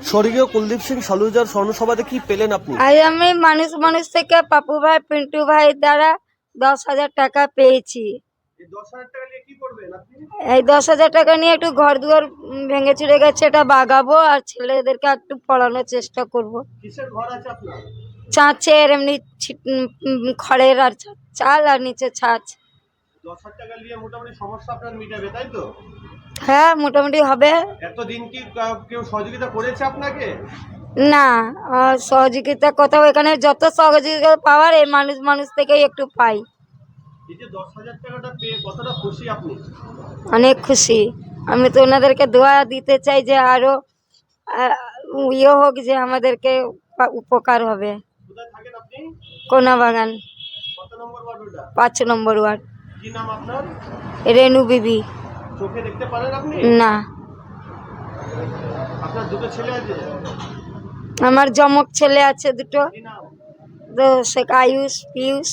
স্বর্গীয় কুলদীপ সিং সালুজার স্বর্ণসভাতে কি পেলেন আপনি? আজ আমি মানুষ থেকে পাপু ভাই পিন্টু ভাই দ্বারা 10,000 টাকা পেয়েছি। এই 10,000 টাকা নিয়ে একটু ঘর দুয়ার ভেঙে চুরে গেছে, এটা বাগাবো আর ছেলেদেরকে একটু পড়ানোর চেষ্টা করব। ছাঁচের এমনি খড়ের আর চাল আর নিচে ছাঁচ। 10,000 টাকা নিয়ে মোটামুটি সমস্যা আপনার মিটাবে, তাই তো? হ্যাঁ, মোটামুটি হবে। এতদিন কি কেউ সহযোগিতা করেছে আপনাকে? না, সহযোগিতা কোথাও, এখানে যত সহযোগিতা পাওয়ার এই মানুষ থেকেই একটু পাই। এই যে 10,000 টাকাটা পেয়ে কতটা খুশি আপনি? অনেক খুশি। আমি তো ওনাদেরকে দোয়া দিতে চাই যে আরো ইয়ে হোক, যে আমাদেরকে উপকার হবে। কোথায় থাকেন আপনি? কোনাবাগান, কত নম্বর ওয়ার্ড ওটা? 5 নম্বর ওয়ার্ড। কি নাম আপনার? রেনু বিবি। চোখে দেখতে পারেন আপনি? না। আপনার দুটো ছেলে আছে? আমার জমক ছেলে আছে দুটো, কি নাম? তো সে আয়ুষ পিয়ুষ।